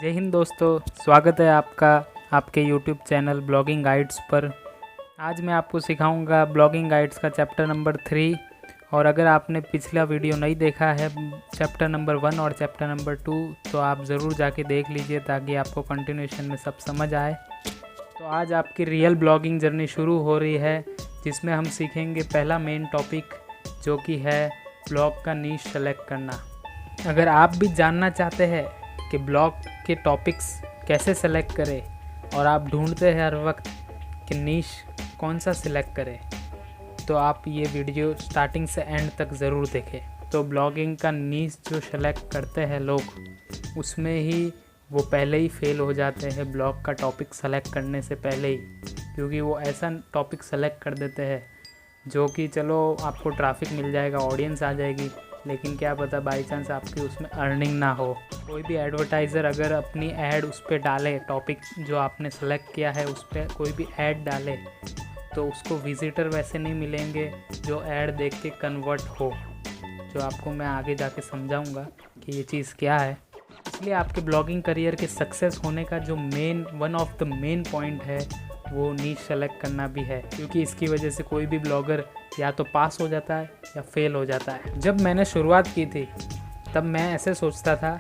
जय हिंद दोस्तों, स्वागत है आपका आपके यूट्यूब चैनल ब्लॉगिंग गाइड्स पर। आज मैं आपको सिखाऊंगा ब्लॉगिंग गाइड्स का चैप्टर नंबर 3। और अगर आपने पिछला वीडियो नहीं देखा है चैप्टर नंबर 1 और चैप्टर नंबर 2 तो आप ज़रूर जाके देख लीजिए ताकि आपको कंटिन्यूशन में सब समझ आए। तो आज आपकी रियल ब्लॉगिंग जर्नी शुरू हो रही है, जिसमें हम सीखेंगे पहला मेन टॉपिक जो कि है ब्लॉग का नीश सेलेक्ट करना। अगर आप भी जानना चाहते हैं कि ब्लॉग के टॉपिक्स कैसे सेलेक्ट करें और आप ढूंढते हैं हर वक्त कि नीश कौन सा सिलेक्ट करें, तो आप ये वीडियो स्टार्टिंग से एंड तक ज़रूर देखें। तो ब्लॉगिंग का नीश जो सेलेक्ट करते हैं लोग, उसमें ही वो पहले ही फेल हो जाते हैं ब्लॉग का टॉपिक सेलेक्ट करने से पहले ही, क्योंकि वो ऐसा टॉपिक सेलेक्ट कर देते हैं जो कि चलो आपको ट्रैफिक मिल जाएगा, ऑडियंस आ जाएगी, लेकिन क्या पता बाई चांस आपकी उसमें अर्निंग ना हो। कोई भी एडवर्टाइज़र अगर अपनी ऐड उस पर डाले, टॉपिक जो आपने सेलेक्ट किया है उस पर कोई भी ऐड डाले, तो उसको विजिटर वैसे नहीं मिलेंगे जो ऐड देख के कन्वर्ट हो, जो आपको मैं आगे जाके समझाऊंगा कि ये चीज़ क्या है। इसलिए आपके ब्लॉगिंग करियर के सक्सेस होने का जो one of the main point है वो नीश सेलेक्ट करना भी है, क्योंकि इसकी वजह से कोई भी ब्लॉगर या तो पास हो जाता है या फेल हो जाता है। जब मैंने शुरुआत की थी तब मैं ऐसे सोचता था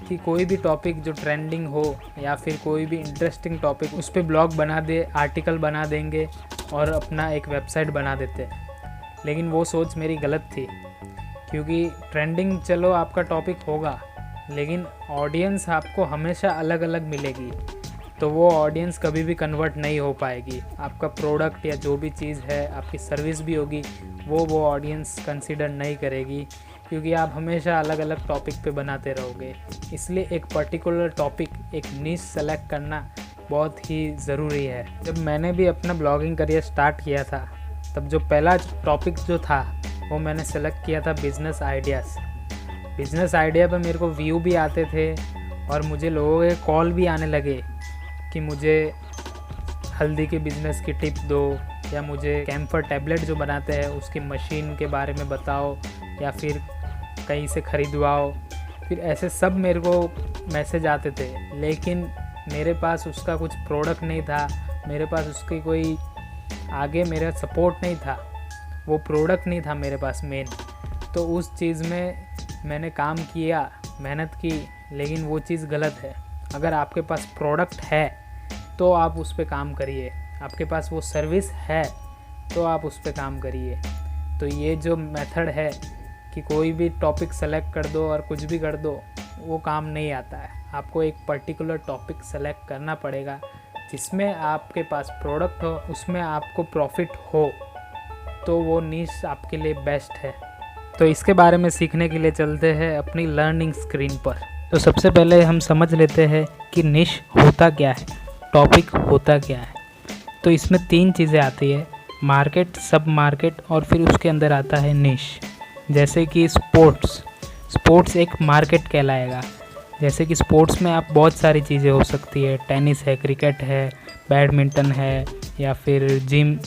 कि कोई भी टॉपिक जो ट्रेंडिंग हो या फिर कोई भी इंटरेस्टिंग टॉपिक, उस पर ब्लॉग बना दे, आर्टिकल बना देंगे और अपना एक वेबसाइट बना देते। लेकिन वो सोच मेरी गलत थी, क्योंकि ट्रेंडिंग चलो आपका टॉपिक होगा, लेकिन ऑडियंस आपको हमेशा अलग अलग मिलेगी, तो वो ऑडियंस कभी भी कन्वर्ट नहीं हो पाएगी। आपका प्रोडक्ट या जो भी चीज़ है, आपकी सर्विस भी होगी, वो ऑडियंस कंसीडर नहीं करेगी, क्योंकि आप हमेशा अलग अलग टॉपिक पे बनाते रहोगे। इसलिए एक पर्टिकुलर टॉपिक, एक नीश सेलेक्ट करना बहुत ही ज़रूरी है। जब मैंने भी अपना ब्लॉगिंग करियर स्टार्ट किया था, तब जो पहला टॉपिक जो था वो मैंने सेलेक्ट किया था बिज़नेस आइडियाज़। बिज़नेस आइडिया पर मेरे को व्यू भी आते थे और मुझे लोगों के कॉल भी आने लगे कि मुझे हल्दी के बिज़नेस की टिप दो, या मुझे कैम्फर टैबलेट जो बनाते हैं उसकी मशीन के बारे में बताओ, या फिर कहीं से ख़रीदवाओ। फिर ऐसे सब मेरे को मैसेज आते थे, लेकिन मेरे पास उसका कुछ प्रोडक्ट नहीं था, मेरे पास उसकी कोई आगे मेरा सपोर्ट नहीं था, वो प्रोडक्ट नहीं था मेरे पास मेन। तो उस चीज़ में मैंने काम किया, मेहनत की, लेकिन वो चीज़ गलत है। अगर आपके पास प्रोडक्ट है तो आप उस पर काम करिए, आपके पास वो सर्विस है तो आप उस पर काम करिए। तो ये जो मेथड है कि कोई भी टॉपिक सेलेक्ट कर दो और कुछ भी कर दो, वो काम नहीं आता है। आपको एक पर्टिकुलर टॉपिक सेलेक्ट करना पड़ेगा जिसमें आपके पास प्रोडक्ट हो, उसमें आपको प्रॉफिट हो, तो वो नीश आपके लिए बेस्ट है। तो इसके बारे में सीखने के लिए चलते हैं अपनी लर्निंग स्क्रीन पर। तो सबसे पहले हम समझ लेते हैं कि निश होता क्या है, टॉपिक होता क्या है। तो इसमें 3 चीज़ें आती है, मार्केट, सब मार्केट और फिर उसके अंदर आता है निश। जैसे कि स्पोर्ट्स एक मार्केट कहलाएगा। जैसे कि स्पोर्ट्स में आप बहुत सारी चीज़ें हो सकती है, टेनिस है, क्रिकेट है, बैडमिंटन है, या फिर जिम,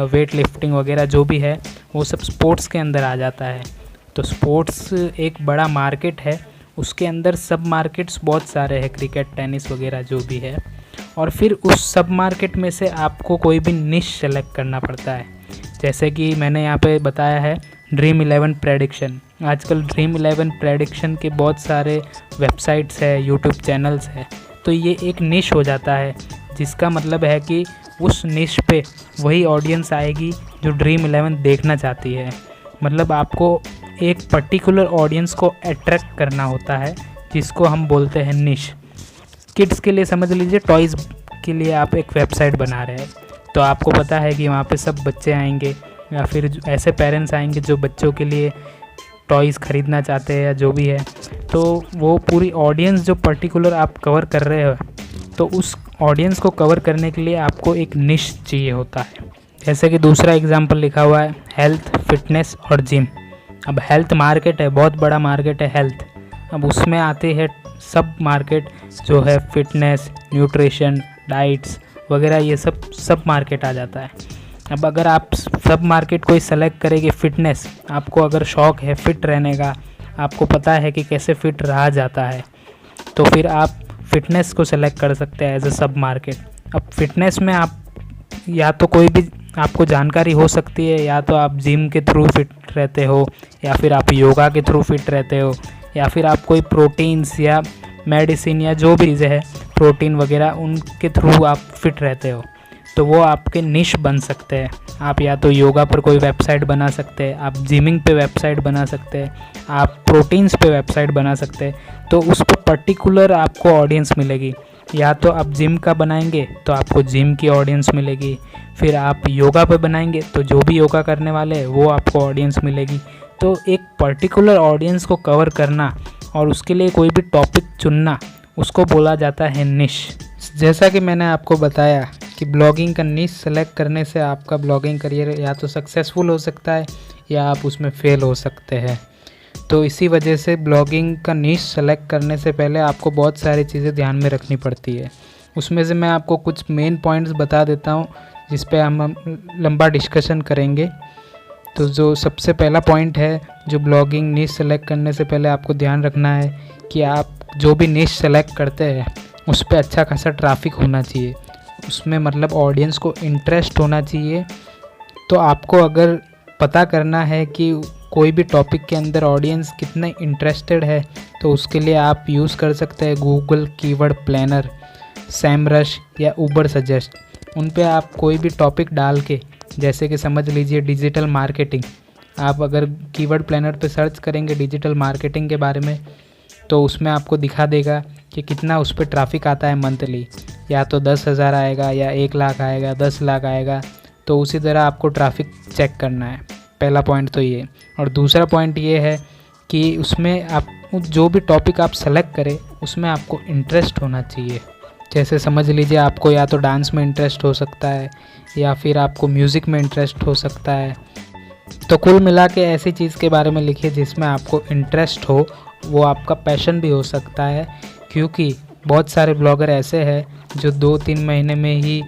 वेट लिफ्टिंग वगैरह जो भी है वो सब स्पोर्ट्स के अंदर आ जाता है। तो स्पोर्ट्स एक बड़ा मार्केट है, उसके अंदर सब मार्केट्स बहुत सारे हैं, क्रिकेट, टेनिस वगैरह जो भी है। और फिर उस सब मार्केट में से आपको कोई भी निश सेलेक्ट करना पड़ता है। जैसे कि मैंने यहाँ पे बताया है ड्रीम 11 प्रेडिक्शन। आजकल ड्रीम 11 प्रेडिक्शन के बहुत सारे वेबसाइट्स है, यूट्यूब चैनल्स है। तो ये एक निश हो जाता है, जिसका मतलब है कि उस निश पे वही ऑडियंस आएगी जो ड्रीम 11 देखना चाहती है। मतलब आपको एक पर्टिकुलर ऑडियंस को अट्रैक्ट करना होता है, जिसको हम बोलते हैं निश। किड्स के लिए समझ लीजिए, टॉयज़ के लिए आप एक वेबसाइट बना रहे हैं, तो आपको पता है कि वहाँ पे सब बच्चे आएंगे, या फिर ऐसे पेरेंट्स आएंगे जो बच्चों के लिए टॉयज़ ख़रीदना चाहते हैं या जो भी है। तो वो पूरी ऑडियंस जो पर्टिकुलर आप कवर कर रहे हो, तो उस ऑडियंस को कवर करने के लिए आपको एक निश चाहिए होता है। जैसे कि दूसरा एग्जाम्पल लिखा हुआ है हेल्थ, फिटनेस और जिम। अब हेल्थ मार्केट है, बहुत बड़ा मार्केट है हेल्थ। अब उसमें आते हैं सब मार्केट जो है फिटनेस, न्यूट्रिशन, डाइट्स वगैरह, ये सब मार्केट आ जाता है। अब अगर आप सब मार्केट को ही सेलेक्ट करेंगे, फिटनेस, आपको अगर शौक़ है फिट रहने का, आपको पता है कि कैसे फिट रहा जाता है, तो फिर आप फ़िटनेस को सेलेक्ट कर सकते हैं एज अ सब मार्केट। अब फिटनेस में आप या तो कोई भी आपको जानकारी हो सकती है, या तो आप जिम के थ्रू फिट रहते हो, या फिर आप योगा के थ्रू फिट रहते हो, या फिर आप कोई प्रोटीन्स या मेडिसिन या जो भी चीज़ें है प्रोटीन वगैरह उनके थ्रू आप फिट रहते हो, तो वो आपके निश बन सकते हैं। आप या तो योगा पर कोई वेबसाइट बना सकते हैं, आप जिमिंग पे वेबसाइट बना सकते हैं, आप प्रोटीन्स पे वेबसाइट बना सकते हैं। तो उस पर पर्टिकुलर आपको ऑडियंस मिलेगी। या तो आप जिम का बनाएंगे तो आपको जिम की ऑडियंस मिलेगी, फिर आप योगा पे बनाएंगे तो जो भी योगा करने वाले हैं वो आपको ऑडियंस मिलेगी। तो एक पर्टिकुलर ऑडियंस को कवर करना और उसके लिए कोई भी टॉपिक चुनना, उसको बोला जाता है निश। जैसा कि मैंने आपको बताया कि ब्लॉगिंग का निश सेलेक्ट करने से आपका ब्लॉगिंग करियर या तो सक्सेसफुल हो सकता है या आप उसमें फेल हो सकते हैं। तो इसी वजह से ब्लॉगिंग का निश सेलेक्ट करने से पहले आपको बहुत सारी चीज़ें ध्यान में रखनी पड़ती है। उसमें से मैं आपको कुछ मेन पॉइंट्स बता देता हूँ जिस पे हम लंबा डिस्कशन करेंगे। तो जो सबसे पहला पॉइंट है, जो ब्लॉगिंग निश सेलेक्ट करने से पहले आपको ध्यान रखना है कि आप जो भी निश सेलेक्ट करते हैं उस पर अच्छा खासा ट्रैफिक होना चाहिए, उसमें मतलब ऑडियंस को इंटरेस्ट होना चाहिए। तो आपको अगर पता करना है कि कोई भी टॉपिक के अंदर ऑडियंस कितने इंटरेस्टेड है, तो उसके लिए आप यूज़ कर सकते हैं गूगल कीवर्ड प्लानर, सैमरश या उबर सजेस्ट। उन पे आप कोई भी टॉपिक डाल के, जैसे कि समझ लीजिए डिजिटल मार्केटिंग, आप अगर कीवर्ड प्लानर पे सर्च करेंगे डिजिटल मार्केटिंग के बारे में, तो उसमें आपको दिखा देगा कि कितना उस पर ट्रैफिक आता है मंथली। या तो 10,000 आएगा, या 1 लाख आएगा, 10 लाख आएगा। तो उसी तरह आपको ट्रैफिक चेक करना है। पहला पॉइंट तो ये। और दूसरा पॉइंट ये है कि उसमें आप जो भी टॉपिक आप सेलेक्ट करें उसमें आपको इंटरेस्ट होना चाहिए। जैसे समझ लीजिए आपको या तो डांस में इंटरेस्ट हो सकता है, या फिर आपको म्यूज़िक में इंटरेस्ट हो सकता है। तो कुल मिला के ऐसी चीज़ के बारे में लिखिए जिसमें आपको इंटरेस्ट हो, वो आपका पैशन भी हो सकता है। क्योंकि बहुत सारे ब्लॉगर ऐसे हैं जो 2-3 महीने में ही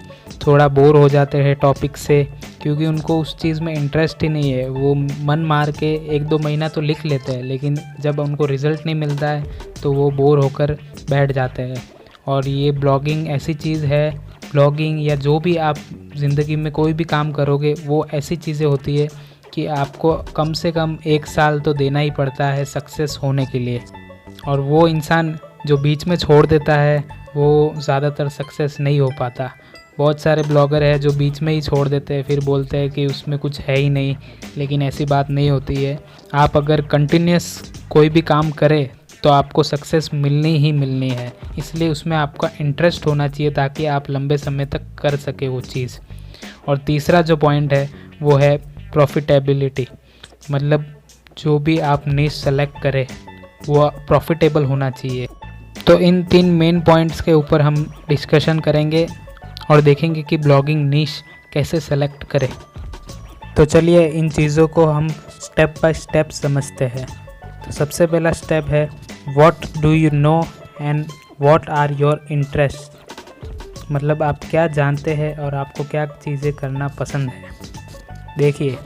थोड़ा बोर हो जाते हैं टॉपिक से, क्योंकि उनको उस चीज़ में इंटरेस्ट ही नहीं है। वो मन मार के 1-2 महीना तो लिख लेते हैं, लेकिन जब उनको रिज़ल्ट नहीं मिलता है तो वो बोर होकर बैठ जाते हैं। और ये ब्लॉगिंग ऐसी चीज़ है, ब्लॉगिंग या जो भी आप ज़िंदगी में कोई भी काम करोगे वो ऐसी चीज़ें होती है कि आपको कम से कम 1 साल तो देना ही पड़ता है सक्सेस होने के लिए। और वो इंसान जो बीच में छोड़ देता है वो ज़्यादातर सक्सेस नहीं हो पाता। बहुत सारे ब्लॉगर हैं जो बीच में ही छोड़ देते हैं, फिर बोलते हैं कि उसमें कुछ है ही नहीं, लेकिन ऐसी बात नहीं होती है। आप अगर कंटिन्यूस कोई भी काम करें तो आपको सक्सेस मिलनी ही मिलनी है। इसलिए उसमें आपका इंटरेस्ट होना चाहिए ताकि आप लंबे समय तक कर सके वो चीज़। और तीसरा जो पॉइंट है वो है प्रॉफिटेबिलिटी, मतलब जो भी आप निश सेलेक्ट करें वो प्रॉफिटेबल होना चाहिए। तो इन 3 मेन पॉइंट्स के ऊपर हम डिस्कशन करेंगे और देखेंगे कि ब्लॉगिंग निश कैसे सेलेक्ट करें। तो चलिए इन चीज़ों को हम स्टेप बाय स्टेप समझते हैं। तो सबसे पहला स्टेप है what do you know and what are your interest, मतलब आप क्या जानते हैं और आपको क्या चीज़ें करना पसंद है। देखिए,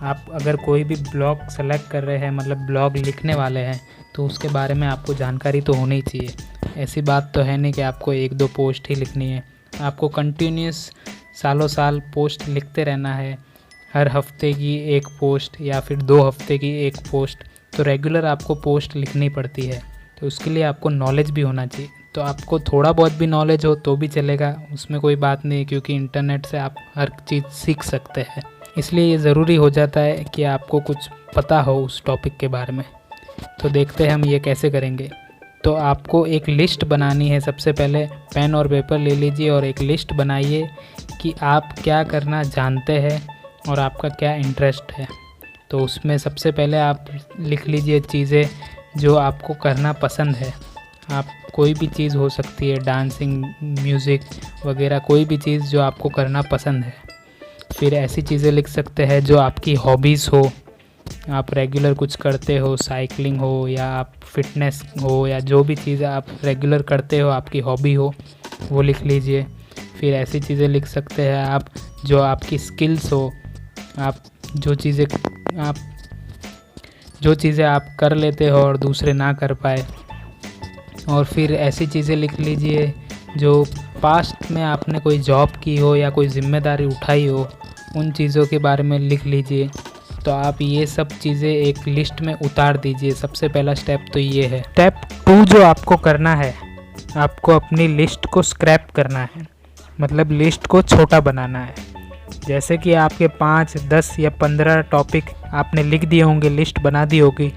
आप अगर कोई भी ब्लॉग सेलेक्ट कर रहे हैं, मतलब ब्लॉग लिखने वाले हैं, तो उसके बारे में आपको जानकारी तो होनी ही चाहिए। ऐसी बात तो है नहीं कि आपको 1-2 पोस्ट ही लिखनी है, आपको कंटिन्यूस सालों साल पोस्ट लिखते रहना है। हर हफ्ते की 1 पोस्ट या फिर 2 हफ्ते की 1 पोस्ट, तो रेगुलर आपको पोस्ट लिखनी पड़ती है। तो उसके लिए आपको नॉलेज भी होना चाहिए। तो आपको थोड़ा बहुत भी नॉलेज हो तो भी चलेगा, उसमें कोई बात नहीं, क्योंकि इंटरनेट से आप हर चीज़ सीख सकते हैं। इसलिए ये ज़रूरी हो जाता है कि आपको कुछ पता हो उस टॉपिक के बारे में। तो देखते हैं हम ये कैसे करेंगे। तो आपको एक लिस्ट बनानी है। सबसे पहले पेन और पेपर ले लीजिए और एक लिस्ट बनाइए कि आप क्या करना जानते हैं और आपका क्या इंटरेस्ट है। तो उसमें सबसे पहले आप लिख लीजिए चीज़ें जो आपको करना पसंद है। आप कोई भी चीज़ हो सकती है, डांसिंग, म्यूज़िक वगैरह, कोई भी चीज़ जो आपको करना पसंद है। फिर ऐसी चीज़ें लिख सकते हैं जो आपकी हॉबीज़ हो, आप रेगुलर कुछ करते हो, साइकिलिंग हो या आप फिटनेस हो या जो भी चीज़ आप रेगुलर करते हो, आपकी हॉबी हो, वो लिख लीजिए। फिर ऐसी चीज़ें लिख सकते हैं आप जो आपकी स्किल्स हो, आप जो चीज़ें आप कर लेते हो और दूसरे ना कर पाए। और फिर ऐसी चीज़ें लिख लीजिए जो पास्ट में आपने कोई जॉब की हो या कोई ज़िम्मेदारी उठाई हो, उन चीज़ों के बारे में लिख लीजिए। तो आप ये सब चीज़ें एक लिस्ट में उतार दीजिए। सबसे पहला स्टेप तो ये है। स्टेप 2 जो आपको करना है, आपको अपनी लिस्ट को स्क्रैप करना है, मतलब लिस्ट को छोटा बनाना है। जैसे कि आपके 5, 10 या 15 टॉपिक आपने लिख दिए होंगे, लिस्ट बना दी होगी,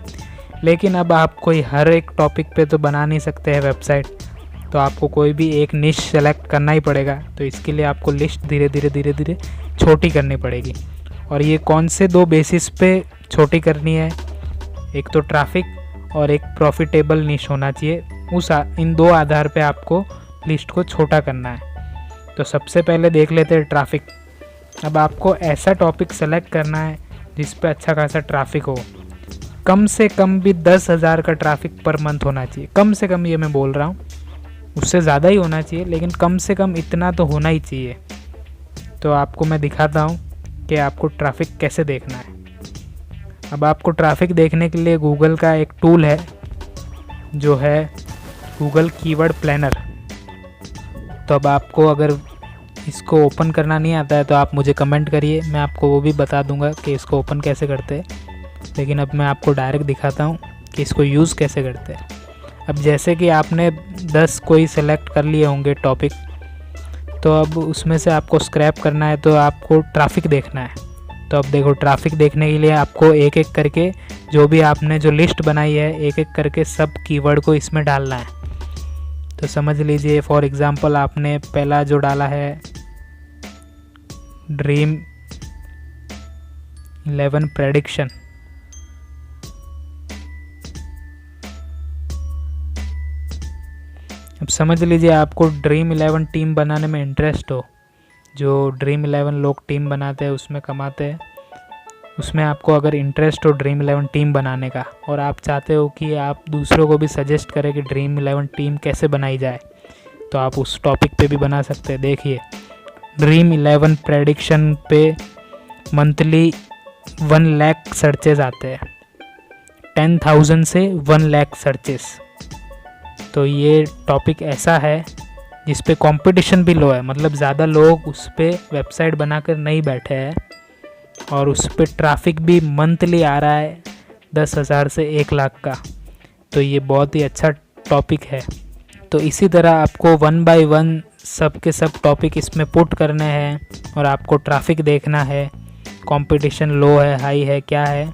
लेकिन अब आप कोई हर एक टॉपिक पे तो बना नहीं सकते हैं वेबसाइट, तो आपको कोई भी एक निश सेलेक्ट करना ही पड़ेगा। तो इसके लिए आपको लिस्ट धीरे धीरे छोटी करनी पड़ेगी। और ये कौन से 2 बेसिस पे छोटी करनी है, एक तो ट्रैफिक और एक प्रॉफिटेबल निश होना चाहिए। इन 2 आधार पे आपको लिस्ट को छोटा करना है। तो सबसे पहले देख लेते हैं ट्रैफिक। अब आपको ऐसा टॉपिक सेलेक्ट करना है जिस पे अच्छा खासा ट्रैफिक हो। कम से कम भी 10,000 का ट्रैफिक पर मंथ होना चाहिए। कम से कम ये मैं बोल रहा हूँ, उससे ज़्यादा ही होना चाहिए, लेकिन कम से कम इतना तो होना ही चाहिए। तो आपको मैं दिखाता हूँ कि आपको ट्रैफिक कैसे देखना है। अब आपको ट्रैफिक देखने के लिए गूगल का एक टूल है जो है गूगल कीवर्ड प्लानर। तो अब आपको अगर इसको ओपन करना नहीं आता है तो आप मुझे कमेंट करिए, मैं आपको वो भी बता दूंगा कि इसको ओपन कैसे करते हैं। लेकिन अब मैं आपको डायरेक्ट दिखाता हूँ कि इसको यूज़ कैसे करते हैं। अब जैसे कि आपने 10 कोई सेलेक्ट कर लिए होंगे टॉपिक, तो अब उसमें से आपको स्क्रैप करना है, तो आपको ट्रैफिक देखना है। तो अब देखो, ट्रैफिक देखने के लिए आपको एक एक करके जो भी आपने जो लिस्ट बनाई है, एक एक करके सब कीवर्ड को इसमें डालना है। तो समझ लीजिए, फॉर एग्ज़ाम्पल आपने पहला जो डाला है ड्रीम 11 प्रेडिक्शन। अब समझ लीजिए आपको ड्रीम 11 टीम बनाने में इंटरेस्ट हो, जो ड्रीम 11 लोग टीम बनाते हैं उसमें कमाते हैं, उसमें आपको अगर इंटरेस्ट हो ड्रीम 11 टीम बनाने का, और आप चाहते हो कि आप दूसरों को भी सजेस्ट करें कि ड्रीम 11 टीम कैसे बनाई जाए, तो आप उस टॉपिक पे भी बना सकते हैं। देखिए, ड्रीम 11 प्रेडिक्शन पे मंथली 1 लाख सर्चेज आते हैं, 10,000 से 1 लाख सर्चेस। तो ये टॉपिक ऐसा है जिस पे कंपटीशन भी लो है, मतलब ज़्यादा लोग उस पर वेबसाइट बनाकर नहीं बैठे हैं, और उस पर ट्रैफिक भी मंथली आ रहा है 10,000 से 1 लाख का। तो ये बहुत ही अच्छा टॉपिक है। तो इसी तरह आपको 1 बाय 1 सब के सब टॉपिक इसमें पुट करने हैं, और आपको ट्रैफिक देखना है, कंपटीशन लो है हाई है क्या है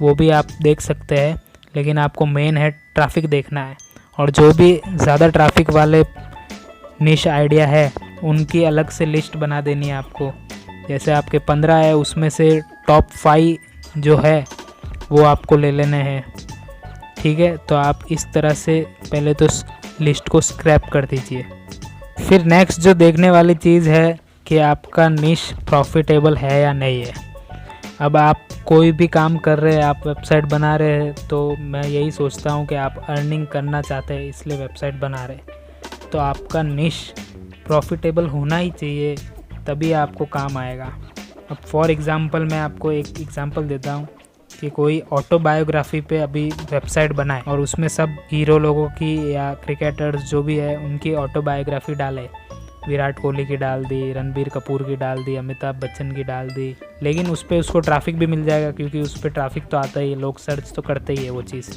वो भी आप देख सकते हैं, लेकिन आपको मेन है ट्रैफिक देखना है। और जो भी ज़्यादा ट्रैफिक वाले निश आइडिया है उनकी अलग से लिस्ट बना देनी है आपको। जैसे आपके 15 है, उसमें से टॉप 5 जो है वो आपको ले लेने हैं, ठीक है। तो आप इस तरह से पहले तो लिस्ट को स्क्रैप कर दीजिए। फिर नेक्स्ट जो देखने वाली चीज़ है कि आपका निश प्रॉफिटेबल है या नहीं है। अब आप कोई भी काम कर रहे हैं, आप वेबसाइट बना रहे हैं, तो मैं यही सोचता हूँ कि आप अर्निंग करना चाहते हैं इसलिए वेबसाइट बना रहे हैं, तो आपका निश प्रॉफिटेबल होना ही चाहिए, तभी आपको काम आएगा। अब फॉर एग्ज़ाम्पल मैं आपको एक एग्ज़ाम्पल देता हूँ कि कोई ऑटोबायोग्राफी पे अभी वेबसाइट बनाए और उसमें सब हीरो लोगों की या क्रिकेटर्स जो भी है उनकी ऑटोबायोग्राफी डाले। विराट कोहली की डाल दी, रणबीर कपूर की डाल दी, अमिताभ बच्चन की डाल दी, लेकिन उस पर उसको ट्रैफिक भी मिल जाएगा क्योंकि उस पर ट्रैफिक तो आता ही है, लोग सर्च तो करते ही है वो चीज़।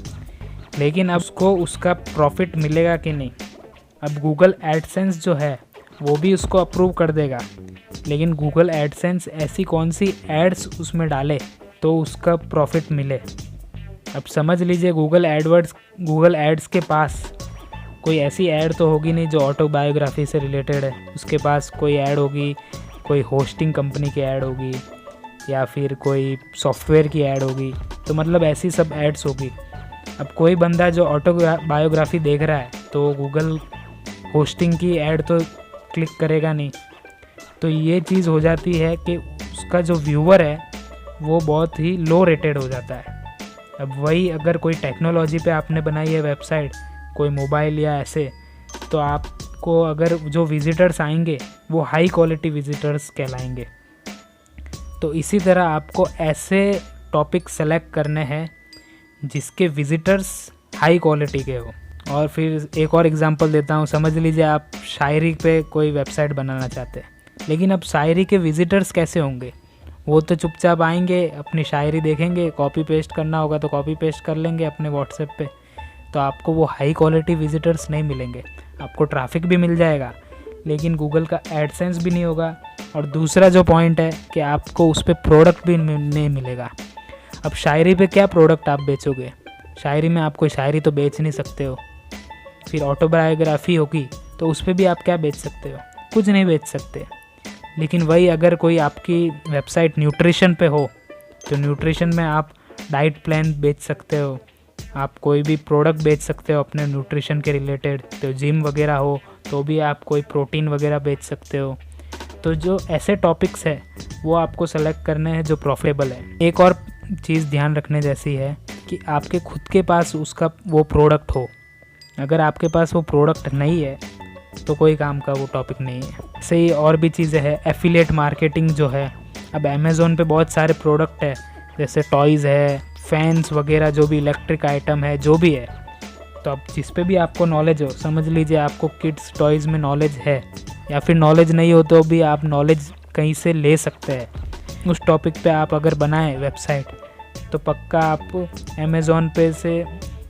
लेकिन अब उसको उसका प्रॉफिट मिलेगा कि नहीं। अब गूगल एडसेंस जो है वो भी उसको अप्रूव कर देगा, लेकिन गूगल एडसेंस ऐसी कौन सी एड्स उसमें डाले तो उसका प्रॉफिट मिले। अब समझ लीजिए गूगल एड्स के पास कोई ऐसी ऐड तो होगी नहीं जो ऑटोबायोग्राफी से रिलेटेड है। उसके पास कोई ऐड होगी, कोई होस्टिंग कंपनी की ऐड होगी, या फिर कोई सॉफ्टवेयर की ऐड होगी, तो मतलब ऐसी सब एड्स होगी। अब कोई बंदा जो ऑटोबायोग्राफी देख रहा है तो गूगल होस्टिंग की ऐड तो क्लिक करेगा नहीं। तो ये चीज़ हो जाती है कि उसका जो व्यूअर है वो बहुत ही लो रेटेड हो जाता है। अब वही अगर कोई टेक्नोलॉजी पे आपने बनाई है वेबसाइट, कोई मोबाइल या ऐसे, तो आपको अगर जो विजिटर्स आएंगे वो हाई क्वालिटी विजिटर्स कहलाएंगे। तो इसी तरह आपको ऐसे टॉपिक सेलेक्ट करने हैं जिसके विजिटर्स हाई क्वालिटी के हो, और फिर एक और एग्जांपल देता हूँ। समझ लीजिए आप शायरी पे कोई वेबसाइट बनाना चाहते हैं, लेकिन अब शायरी के विजिटर्स कैसे होंगे? वो तो चुपचाप आएंगे, अपनी शायरी देखेंगे, कॉपी पेस्ट करना होगा तो कॉपी पेस्ट कर लेंगे अपने व्हाट्सएप पे। तो आपको वो हाई क्वालिटी विजिटर्स नहीं मिलेंगे। आपको ट्रैफिक भी मिल जाएगा, लेकिन गूगल का एडसेंस भी नहीं होगा। और दूसरा जो पॉइंट है कि आपको उस पर प्रोडक्ट भी नहीं मिलेगा। अब शायरी पे क्या प्रोडक्ट आप बेचोगे? शायरी में आप कोई शायरी तो बेच नहीं सकते हो। फिर ऑटोबायोग्राफी होगी तो उस पर भी आप क्या बेच सकते हो? कुछ नहीं बेच सकते। लेकिन वही अगर कोई आपकी वेबसाइट न्यूट्रिशन पे हो तो न्यूट्रिशन में आप डाइट प्लान बेच सकते हो, आप कोई भी प्रोडक्ट बेच सकते हो अपने न्यूट्रिशन के रिलेटेड। तो जिम वगैरह हो तो भी आप कोई प्रोटीन वगैरह बेच सकते हो। तो जो ऐसे टॉपिक्स है वो आपको सेलेक्ट करने हैं जो प्रॉफिटेबल है। एक और चीज़ ध्यान रखने जैसी है कि आपके खुद के पास उसका वो प्रोडक्ट हो। अगर आपके पास वो प्रोडक्ट नहीं है तो कोई काम का वो टॉपिक नहीं है। ऐसे ही और भी चीज़ें हैं। एफिलिएट मार्केटिंग जो है, अब अमेज़ोन पे बहुत सारे प्रोडक्ट है, जैसे टॉयज़ है, फैंस वगैरह, जो भी इलेक्ट्रिक आइटम है, जो भी है। तो अब जिस पे भी आपको नॉलेज हो, समझ लीजिए आपको किड्स टॉयज़ में नॉलेज है, या फिर नॉलेज नहीं हो तो भी आप नॉलेज कहीं से ले सकते हैं। उस टॉपिक पे आप अगर बनाएं वेबसाइट तो पक्का आप अमेज़ोन पे से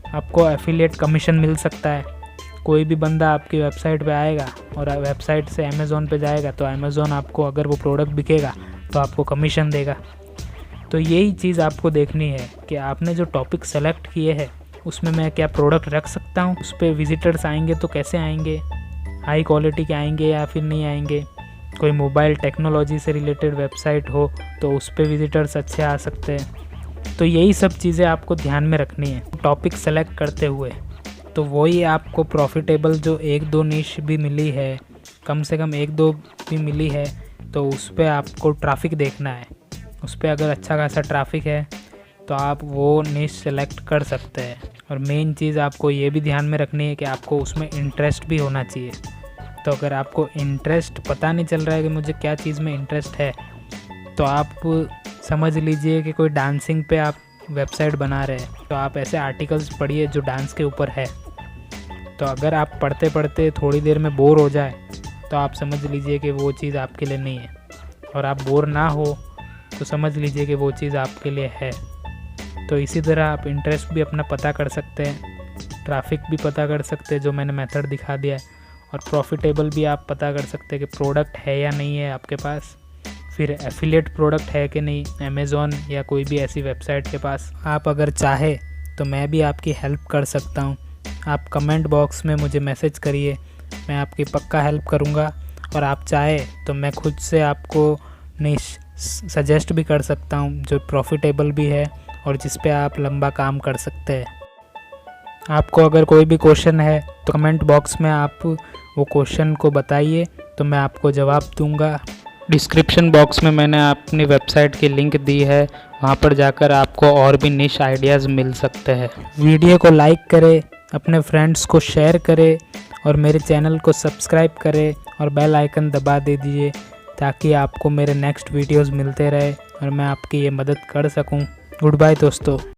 आपको एफिलिएट कमीशन मिल सकता है। कोई भी बंदा आपकी वेबसाइट पे आएगा और वेबसाइट से अमेज़ोन पे जाएगा तो अमेज़ोन आपको, अगर वो प्रोडक्ट बिकेगा तो आपको कमीशन देगा। तो यही चीज़ आपको देखनी है कि आपने जो टॉपिक सेलेक्ट किए हैं उसमें मैं क्या प्रोडक्ट रख सकता हूँ, उस पर विजिटर्स आएंगे तो कैसे आएंगे, हाई क्वालिटी के आएंगे या फिर नहीं आएंगे। कोई मोबाइल टेक्नोलॉजी से रिलेटेड वेबसाइट हो तो उस पर विजिटर्स अच्छे आ सकते हैं। तो यही सब चीज़ें आपको ध्यान में रखनी है टॉपिक सेलेक्ट करते हुए। तो वही आपको प्रॉफिटेबल जो 1-2 निश भी मिली है, कम से कम 1-2 भी मिली है, तो उस पर आपको ट्रैफिक देखना है। उस पर अगर अच्छा खासा ट्रैफिक है तो आप वो निश सेलेक्ट कर सकते हैं। और मेन चीज़ आपको ये भी ध्यान में रखनी है कि आपको उसमें इंटरेस्ट भी होना चाहिए। तो अगर आपको इंटरेस्ट पता नहीं चल रहा है कि मुझे क्या चीज़ में इंटरेस्ट है, तो आप समझ लीजिए कि कोई डांसिंग पे आप वेबसाइट बना रहे हैं, तो आप ऐसे आर्टिकल्स पढ़िए जो डांस के ऊपर है। तो अगर आप पढ़ते पढ़ते थोड़ी देर में बोर हो जाए तो आप समझ लीजिए कि वो चीज़ आपके लिए नहीं है। और आप बोर ना हो तो समझ लीजिए कि वो चीज़ आपके लिए है। तो इसी तरह आप इंटरेस्ट भी अपना पता कर सकते हैं, ट्रैफिक भी पता कर सकते हैं जो मैंने मेथड दिखा दिया है, और प्रॉफिटेबल भी आप पता कर सकते हैं कि प्रोडक्ट है या नहीं है आपके पास, फिर एफिलिएट प्रोडक्ट है कि नहीं अमेज़ॉन या कोई भी ऐसी वेबसाइट के पास। आप अगर चाहे तो मैं भी आपकी हेल्प कर सकता हूँ। आप कमेंट बॉक्स में मुझे मैसेज करिए, मैं आपकी पक्का हेल्प करूँगा। और आप चाहे तो मैं खुद से आपको निश सजेस्ट भी कर सकता हूँ जो प्रॉफिटेबल भी है और जिस पे आप लंबा काम कर सकते हैं। आपको अगर कोई भी क्वेश्चन है तो कमेंट बॉक्स में आप वो क्वेश्चन को बताइए, तो मैं आपको जवाब दूंगा। डिस्क्रिप्शन बॉक्स में मैंने अपनी वेबसाइट की लिंक दी है, वहाँ पर जाकर आपको और भी निश आइडियाज़ मिल सकते हैं। वीडियो को लाइक करें, अपने फ्रेंड्स को शेयर करें और मेरे चैनल को सब्सक्राइब करें और बेल आइकन दबा दे दीजिए ताकि आपको मेरे नेक्स्ट वीडियोज़ मिलते रहे और मैं आपकी ये मदद कर सकूँ। गुड बाय दोस्तों।